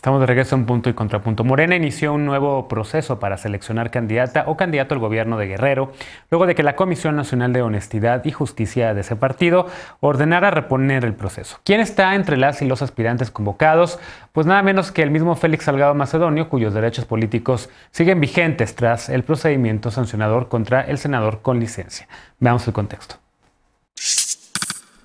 Estamos de regreso en Punto y Contrapunto. Morena inició un nuevo proceso para seleccionar candidata o candidato al gobierno de Guerrero, luego de que la Comisión Nacional de Honestidad y Justicia de ese partido ordenara reponer el proceso. ¿Quién está entre las y los aspirantes convocados? Pues nada menos que el mismo Félix Salgado Macedonio, cuyos derechos políticos siguen vigentes tras el procedimiento sancionador contra el senador con licencia. Veamos el contexto.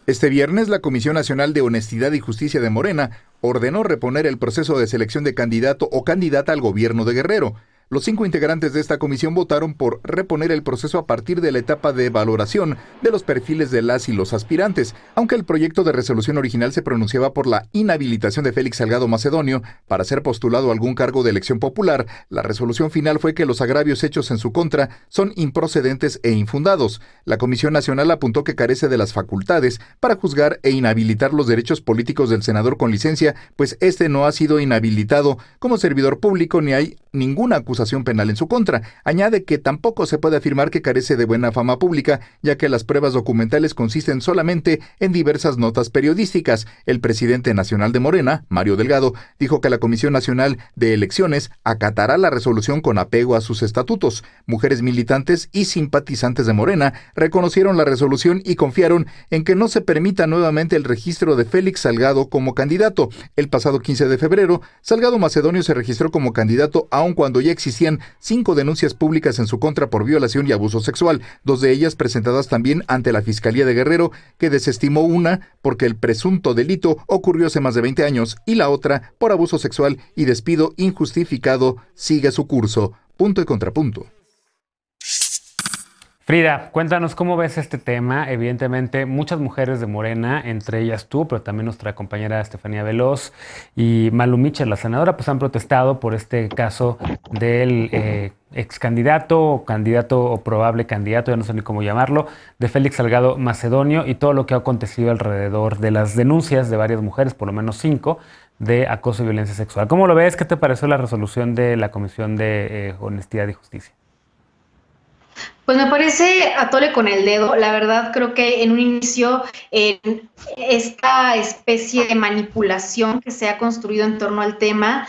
Este viernes, la Comisión Nacional de Honestidad y Justicia de Morena ordenó reponer el proceso de selección de candidato o candidata al gobierno de Guerrero. Los 5 integrantes de esta comisión votaron por reponer el proceso a partir de la etapa de valoración de los perfiles de las y los aspirantes, aunque el proyecto de resolución original se pronunciaba por la inhabilitación de Félix Salgado Macedonio para ser postulado a algún cargo de elección popular. La resolución final fue que los agravios hechos en su contra son improcedentes e infundados. La Comisión Nacional apuntó que carece de las facultades para juzgar e inhabilitar los derechos políticos del senador con licencia, pues este no ha sido inhabilitado como servidor público ni hay ninguna acusación penal en su contra. Añade que tampoco se puede afirmar que carece de buena fama pública, ya que las pruebas documentales consisten solamente en diversas notas periodísticas. El presidente nacional de Morena, Mario Delgado, dijo que la Comisión Nacional de Elecciones acatará la resolución con apego a sus estatutos. Mujeres militantes y simpatizantes de Morena reconocieron la resolución y confiaron en que no se permita nuevamente el registro de Félix Salgado como candidato. El pasado 15 de febrero, Salgado Macedonio se registró como candidato aun cuando ya existían 5 denuncias públicas en su contra por violación y abuso sexual, 2 de ellas presentadas también ante la Fiscalía de Guerrero, que desestimó una porque el presunto delito ocurrió hace más de 20 años y la otra por abuso sexual y despido injustificado sigue su curso. Punto y contrapunto. Frida, cuéntanos cómo ves este tema. Evidentemente, muchas mujeres de Morena, entre ellas tú, pero también nuestra compañera Estefanía Veloz y Malu Mitchell, la senadora, pues han protestado por este caso del ex candidato o candidato o probable candidato, ya no sé ni cómo llamarlo, de Félix Salgado Macedonio y todo lo que ha acontecido alrededor de las denuncias de varias mujeres, por lo menos 5, de acoso y violencia sexual. ¿Cómo lo ves? ¿Qué te pareció la resolución de la Comisión de Honestidad y Justicia? Pues me parece a tole con el dedo. La verdad, creo que en un inicio esta especie de manipulación que se ha construido en torno al tema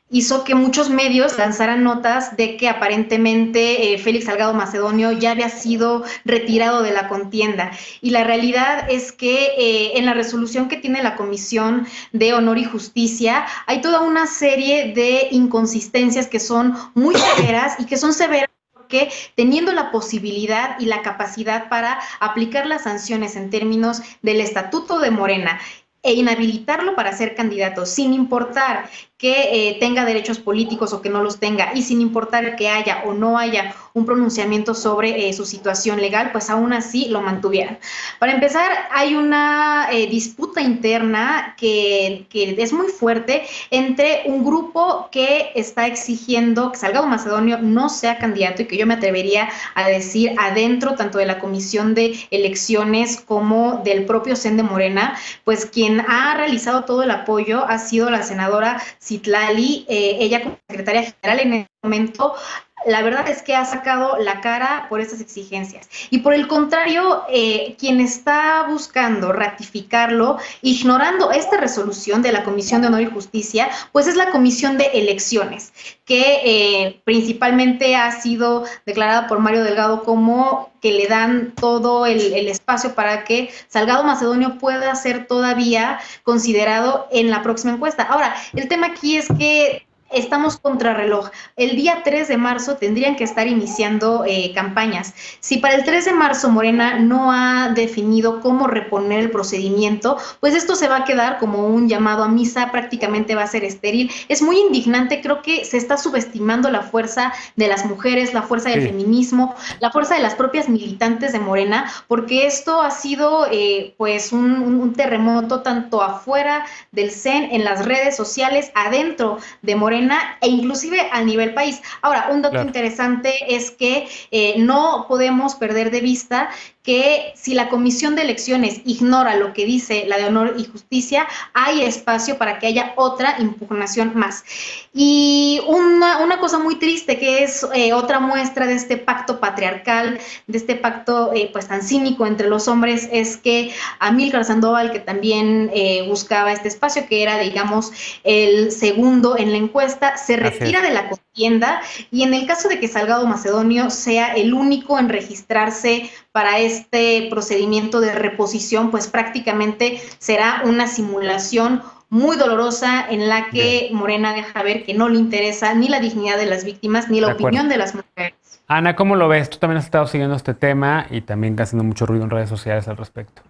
hizo que muchos medios lanzaran notas de que aparentemente Félix Salgado Macedonio ya había sido retirado de la contienda. Y la realidad es que en la resolución que tiene la Comisión de Honor y Justicia hay toda una serie de inconsistencias que son muy severas y que son severas que teniendo la posibilidad y la capacidad para aplicar las sanciones en términos del Estatuto de Morena e inhabilitarlo para ser candidato, sin importar que tenga derechos políticos o que no los tenga, y sin importar que haya o no haya un pronunciamiento sobre su situación legal, pues aún así lo mantuvieran. Para empezar, hay una disputa interna que es muy fuerte entre un grupo que está exigiendo que Salgado Macedonio no sea candidato y que yo me atrevería a decir adentro tanto de la Comisión de Elecciones como del propio CEN de Morena, pues quien ha realizado todo el apoyo ha sido la senadora Citlali, ella como secretaria general en el momento. La verdad es que ha sacado la cara por estas exigencias. Y por el contrario, quien está buscando ratificarlo, ignorando esta resolución de la Comisión de Honor y Justicia, pues es la Comisión de Elecciones, que principalmente ha sido declarada por Mario Delgado como que le dan todo el espacio para que Salgado Macedonio pueda ser todavía considerado en la próxima encuesta. Ahora, el tema aquí es que estamos contrarreloj. El día 3 de marzo tendrían que estar iniciando campañas. Si para el 3 de marzo Morena no ha definido cómo reponer el procedimiento, pues esto se va a quedar como un llamado a misa, prácticamente va a ser estéril. Es muy indignante, creo que se está subestimando la fuerza de las mujeres, la fuerza del feminismo, la fuerza de las propias militantes de Morena, porque esto ha sido pues un terremoto tanto afuera del CEN, en las redes sociales, adentro de Morena, Morena e inclusive a nivel país. Ahora, un dato interesante es que no podemos perder de vista que si la Comisión de Elecciones ignora lo que dice la de Honor y Justicia, hay espacio para que haya otra impugnación más. Y una cosa muy triste, que es otra muestra de este pacto patriarcal, de este pacto pues tan cínico entre los hombres, es que Amílcar Sandoval, que también buscaba este espacio, que era, digamos, el segundo en la encuesta, se retira de la contienda, y en el caso de que Salgado Macedonio sea el único en registrarse para este procedimiento de reposición, pues prácticamente será una simulación muy dolorosa en la que Morena deja ver que no le interesa ni la dignidad de las víctimas ni la opinión de las mujeres. Ana, ¿cómo lo ves? Tú también has estado siguiendo este tema y también haciendo mucho ruido en redes sociales al respecto.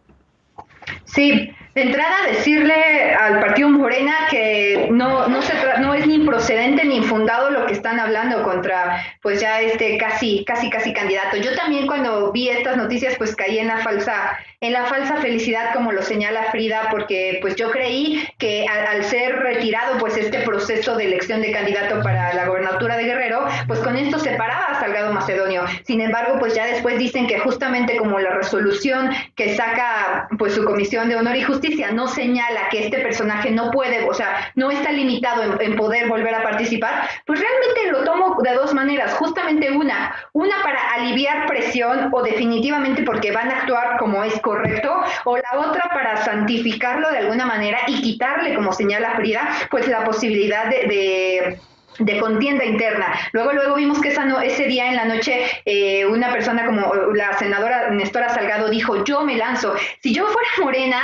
Sí, de entrada decirle al partido Morena que no es ni procedente ni infundado lo que están hablando contra pues ya casi candidato. Yo también cuando vi estas noticias pues caí en la falsa felicidad, como lo señala Frida, porque pues yo creí que al ser retirado pues este proceso de elección de candidato para la gobernatura de Guerrero, pues con esto se paraba a Salgado Macedonio. Sin embargo, pues ya después dicen que justamente como la resolución que saca pues su Comisión de Honor y Justicia no señala que este personaje no puede, o sea, no está limitado en poder volver a participar, pues realmente lo tomo de dos maneras, justamente una para aliviar presión o definitivamente porque van a actuar como es correcto, o la otra para santificarlo de alguna manera y quitarle, como señala Frida, pues la posibilidad de contienda interna. Luego vimos que ese día en la noche una persona como la senadora Nestora Salgado dijo, yo me lanzo. Si yo fuera Morena,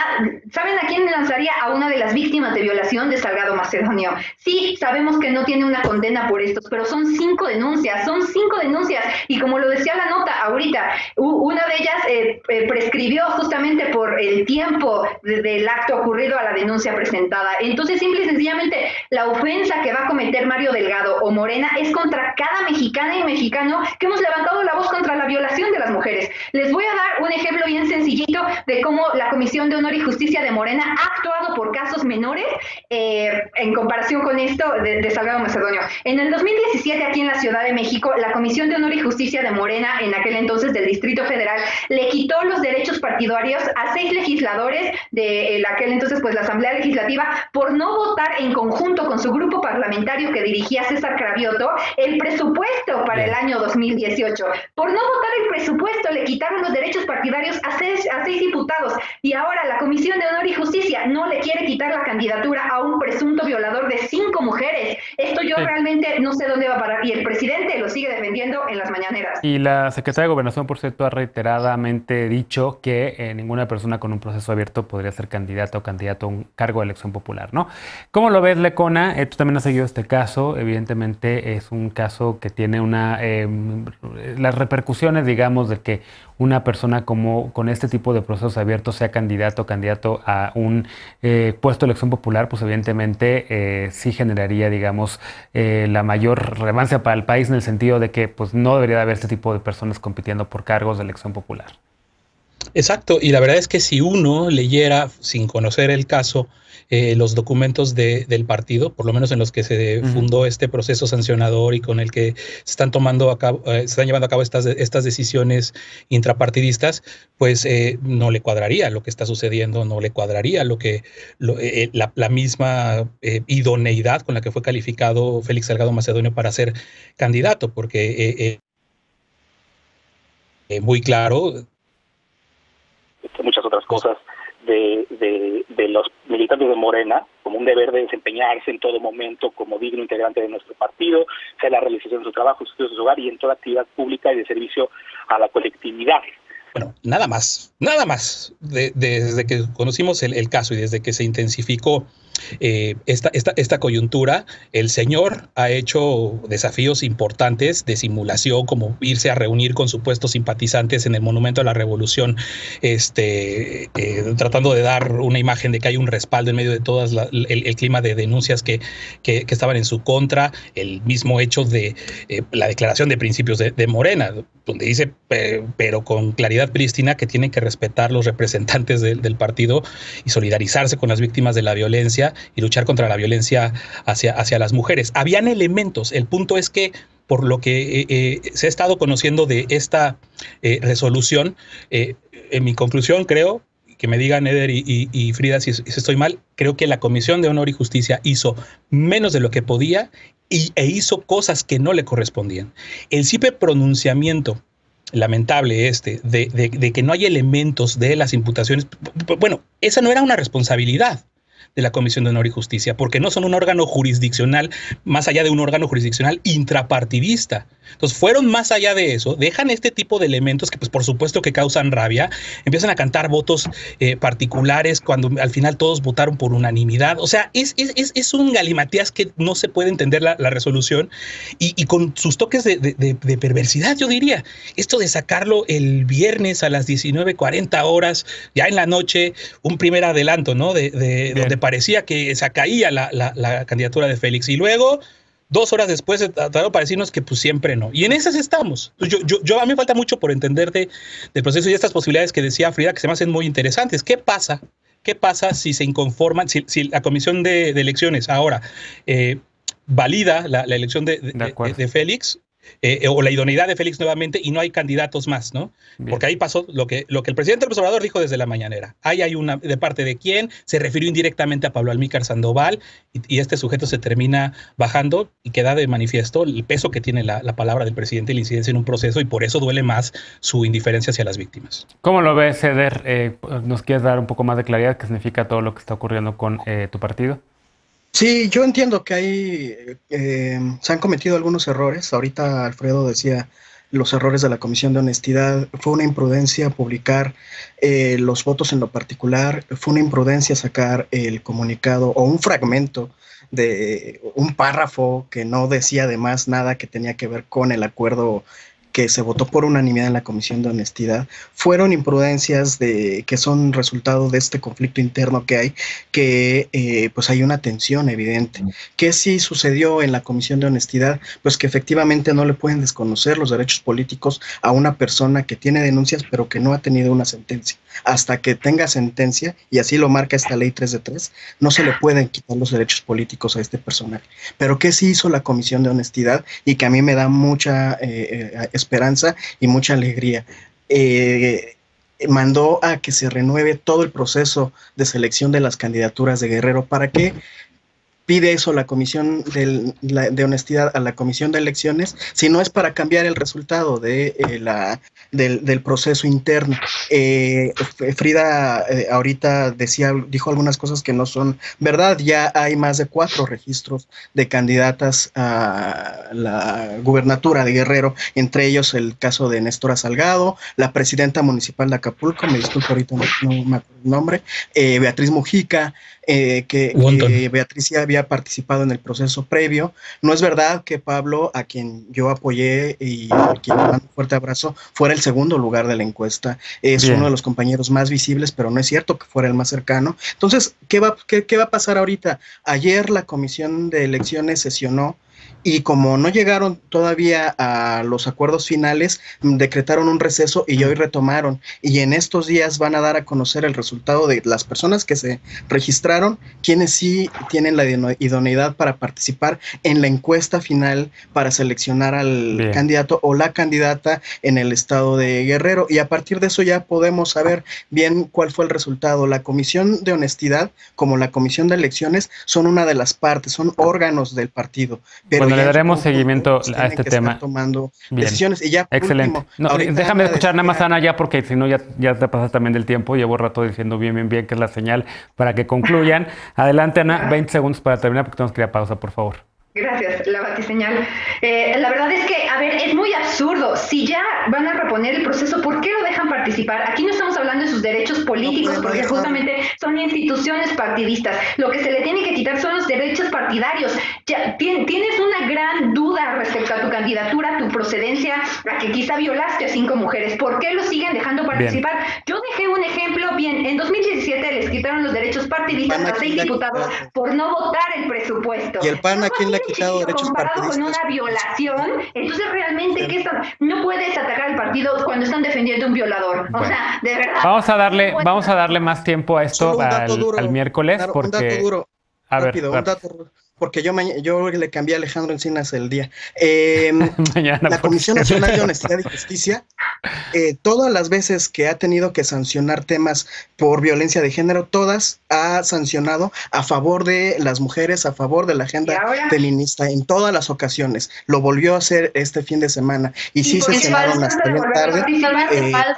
¿saben a quién me lanzaría? A una de las víctimas de violación de Salgado Macedonio. Sí, sabemos que no tiene una condena por estos, pero son 5 denuncias, y como lo decía la nota ahorita, una de ellas prescribió justamente por el tiempo del acto ocurrido a la denuncia presentada. Entonces, simple y sencillamente, la ofensa que va a cometer Mario Delgado o Morena es contra cada mexicana y mexicano que hemos levantado la voz contra la violación de las mujeres. Les voy a dar un ejemplo bien sencillito de cómo la Comisión de Honor y Justicia de Morena ha actuado por casos menores en comparación con esto de Salgado Macedonio. En el 2017, aquí en la Ciudad de México, la Comisión de Honor y Justicia de Morena, en aquel entonces del Distrito Federal, le quitó los derechos partidarios a 6 legisladores de aquel entonces pues la Asamblea Legislativa por no votar en conjunto con su grupo parlamentario que dirigía César Cravioto el presupuesto para el año 2018. Por no votar el presupuesto le quitaron los derechos partidarios a seis diputados, y ahora la Comisión de Honor y Justicia no le quiere quitar la candidatura a un presunto violador de 5 mujeres. Esto yo realmente no sé dónde va a parar, y el presidente lo sigue defendiendo en las mañaneras. Y la secretaria de Gobernación, por cierto, ha reiteradamente dicho que ninguna persona con un proceso abierto podría ser candidato o candidato a un cargo de elección popular, ¿no? ¿Cómo lo ves, Lecona? Tú también has seguido este caso. Evidentemente es un caso que tiene las repercusiones, digamos, de que una persona con este tipo de procesos abiertos sea candidato a un puesto de elección popular, pues evidentemente sí generaría, digamos, la mayor relevancia para el país, en el sentido de que pues no debería de haber este tipo de personas compitiendo por cargos de elección popular. Exacto, y la verdad es que si uno leyera, sin conocer el caso, los documentos del partido, por lo menos en los que se fundó este proceso sancionador y con el que se están llevando a cabo estas decisiones intrapartidistas, pues no le cuadraría lo que está sucediendo, no le cuadraría la misma idoneidad con la que fue calificado Félix Salgado Macedonio para ser candidato, porque muy claro, muchas otras cosas de los militantes de Morena, como un deber de desempeñarse en todo momento como digno integrante de nuestro partido, sea la realización de su trabajo, de su hogar y en toda actividad pública y de servicio a la colectividad. Bueno, nada más, desde que conocimos el caso y desde que se intensificó esta coyuntura, el señor ha hecho desafíos importantes de simulación, como irse a reunir con supuestos simpatizantes en el Monumento a la Revolución, tratando de dar una imagen de que hay un respaldo en medio de todo el clima de denuncias que estaban en su contra, el mismo hecho de la declaración de principios de Morena. donde dice, pero con claridad prístina, que tienen que respetar los representantes del partido y solidarizarse con las víctimas de la violencia y luchar contra la violencia hacia las mujeres. Habían elementos. El punto es que, por lo que se ha estado conociendo de esta resolución, en mi conclusión, creo, que me digan Eder y Frida si estoy mal, creo que la Comisión de Honor y Justicia hizo menos de lo que podía e hizo cosas que no le correspondían. El simple pronunciamiento lamentable de que no hay elementos de las imputaciones, bueno, esa no era una responsabilidad de la Comisión de Honor y Justicia, porque no son un órgano jurisdiccional, más allá de un órgano jurisdiccional intrapartidista. Entonces fueron más allá de eso, dejan este tipo de elementos que pues por supuesto que causan rabia, empiezan a cantar votos particulares cuando al final todos votaron por unanimidad. O sea, es un galimatías que no se puede entender la resolución y con sus toques de perversidad, yo diría. Esto de sacarlo el viernes a las 19:40 horas, ya en la noche, un primer adelanto, ¿no? Donde parecía que se caía la candidatura de Félix y luego 2 horas después trataron para decirnos que pues siempre no. Y en esas estamos. A mí me falta mucho por entender del proceso y estas posibilidades que decía Frida, que se me hacen muy interesantes. ¿Qué pasa si se inconforman, si la Comisión de Elecciones ahora valida la elección de Félix? O la idoneidad de Félix nuevamente y no hay candidatos más, ¿no? Bien. Porque ahí pasó lo que el presidente López Obrador dijo desde la mañanera. Ahí hay una, de parte de quién, se refirió indirectamente a Pablo Almícar Sandoval y este sujeto se termina bajando y queda de manifiesto el peso que tiene la palabra del presidente y la incidencia en un proceso y por eso duele más su indiferencia hacia las víctimas. ¿Cómo lo ves, Eder? ¿Nos quieres dar un poco más de claridad qué significa todo lo que está ocurriendo con tu partido? Sí, yo entiendo que se han cometido algunos errores. Ahorita Alfredo decía los errores de la Comisión de Honestidad. Fue una imprudencia publicar los votos en lo particular. Fue una imprudencia sacar el comunicado o un fragmento de un párrafo que no decía además nada que tenía que ver con el acuerdo que se votó por unanimidad en la Comisión de Honestidad. Fueron imprudencias que son resultado de este conflicto interno que hay, que pues hay una tensión evidente. ¿Qué sí sucedió en la Comisión de Honestidad? Pues que efectivamente no le pueden desconocer los derechos políticos a una persona que tiene denuncias pero que no ha tenido una sentencia. Hasta que tenga sentencia, y así lo marca esta ley 3 de 3, no se le pueden quitar los derechos políticos a este personaje. Pero ¿qué sí hizo la Comisión de Honestidad? Y que a mí me da mucha esperanza y mucha alegría. Mandó a que se renueve todo el proceso de selección de las candidaturas de Guerrero. ¿Para qué pide eso la Comisión de Honestidad a la Comisión de Elecciones? Si no es para cambiar el resultado del proceso interno. Frida ahorita dijo algunas cosas que no son verdad. Ya hay más de 4 registros de candidatas a la gubernatura de Guerrero, entre ellos el caso de Néstora Salgado, la presidenta municipal de Acapulco, me disculpo ahorita no me acuerdo el nombre, Beatriz Mujica, que Beatriz ya había participado en el proceso previo. No es verdad que Pablo, a quien yo apoyé y a quien le mando un fuerte abrazo, fuera el segundo lugar de la encuesta. Es uno de los compañeros más visibles, pero no es cierto que fuera el más cercano. Entonces, ¿qué va a pasar ahorita? Ayer la Comisión de Elecciones sesionó y como no llegaron todavía a los acuerdos finales, decretaron un receso y hoy retomaron. Y en estos días van a dar a conocer el resultado de las personas que se registraron, quienes sí tienen la idoneidad para participar en la encuesta final para seleccionar al candidato o la candidata en el estado de Guerrero. Y a partir de eso ya podemos saber bien cuál fue el resultado. La Comisión de Honestidad, como la Comisión de Elecciones, son una de las partes, son órganos del partido. Pero bueno, le daremos seguimiento a este tema. Tomando decisiones. Y ya, excelente. Último, déjame escuchar nada más, Ana, ya, porque si no ya te pasas también del tiempo. Llevo rato diciendo bien, que es la señal para que concluyan. Adelante, Ana, 20 segundos para terminar, porque tenemos que ir a pausa, por favor. Gracias, la batiseñal. La verdad es que, a ver, es muy absurdo. Si ya van a reponer el proceso, ¿por qué lo dejan participar? Aquí no estamos hablando de sus derechos políticos, porque justamente son instituciones partidistas. Lo que se le tiene que quitar son los derechos partidarios. Ya, tienes una gran duda respecto a tu candidatura, tu procedencia, a que quizá violaste a 5 mujeres. ¿Por qué lo siguen dejando participar? Yo dejé un ejemplo. En 2017 les quitaron los derechos partidistas a 6 diputados por no votar el presupuesto. ¿Y el PAN a quién le suicidio comparado con una violación, entonces realmente no puedes atacar al partido cuando están defendiendo un violador. Bueno, o sea, de verdad. Vamos a darle más tiempo a esto al miércoles, claro, porque... Un dato duro, a rápido, ver, un dato, porque yo le cambié a Alejandro Encinas el día. Mañana, la Comisión Nacional de Honestidad y Justicia, todas las veces que ha tenido que sancionar temas por violencia de género, todas ha sancionado a favor de las mujeres, a favor de la agenda feminista, en todas las ocasiones. Lo volvió a hacer este fin de semana y sí sesionaron hasta bien tarde.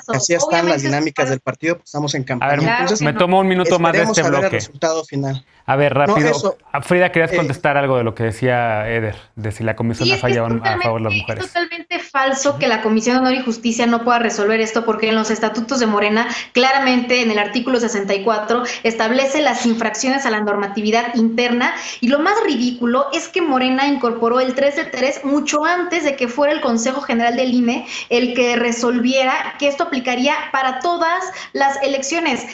Así están las dinámicas del partido, pues estamos en campaña. A ver, entonces, me tomo un minuto más de este bloque. El resultado final. A ver, rápido. Frida, ¿querías contestar algo de lo que decía Eder? De si la comisión ha fallado a favor de las mujeres. Es totalmente falso que la Comisión de Honor y Justicia no pueda resolver esto, porque en los estatutos de Morena, claramente en el artículo 64, establece las infracciones a la normatividad interna, y lo más ridículo es que Morena incorporó el 3 de 3 mucho antes de que fuera el Consejo General del INE el que resolviera que esto aplicaría para todas las elecciones.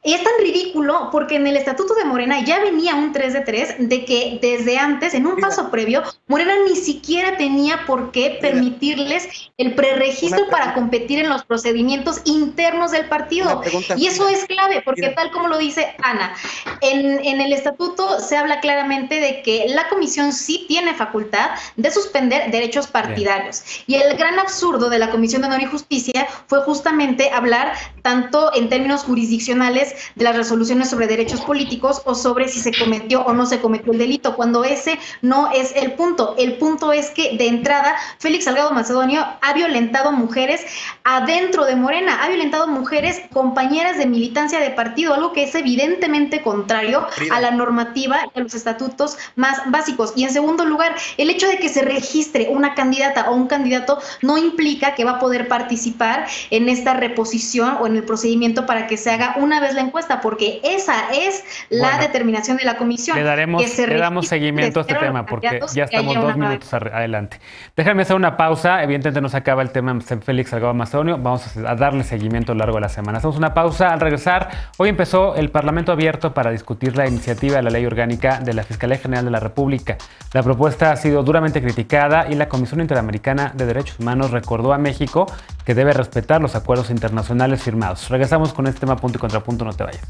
Y es tan ridículo porque en el estatuto de Morena ya venía un 3 de 3 de que desde antes, en un paso previo, Morena ni siquiera tenía por qué permitirles el preregistro para competir en los procedimientos internos del partido. Y eso es clave, porque tal como lo dice Ana, en el estatuto se habla claramente de que la comisión sí tiene facultad de suspender derechos partidarios. Y el gran absurdo de la Comisión de Honor y Justicia fue justamente hablar tanto en términos jurisdiccionales de las resoluciones sobre derechos políticos o sobre si se cometió o no se cometió el delito, cuando ese no es el punto. El punto es que de entrada Félix Salgado Macedonio ha violentado mujeres adentro de Morena, ha violentado mujeres compañeras de militancia de partido, algo que es evidentemente contrario a la normativa y a los estatutos más básicos. Y en segundo lugar, el hecho de que se registre una candidata o un candidato no implica que va a poder participar en esta reposición o en el procedimiento para que se haga una vez la encuesta, porque esa es la determinación de la comisión. Le damos seguimiento a este tema, porque ya estamos 2 minutos adelante. Déjame hacer una pausa. Evidentemente no se acaba el tema en Félix Salgado Macedonio. Vamos a darle seguimiento a lo largo de la semana. Hacemos una pausa. Al regresar, hoy empezó el Parlamento abierto para discutir la iniciativa de la Ley Orgánica de la Fiscalía General de la República. La propuesta ha sido duramente criticada y la Comisión Interamericana de Derechos Humanos recordó a México que debe respetar los acuerdos internacionales firmados. Regresamos con este tema punto y contrapunto. No te vayas.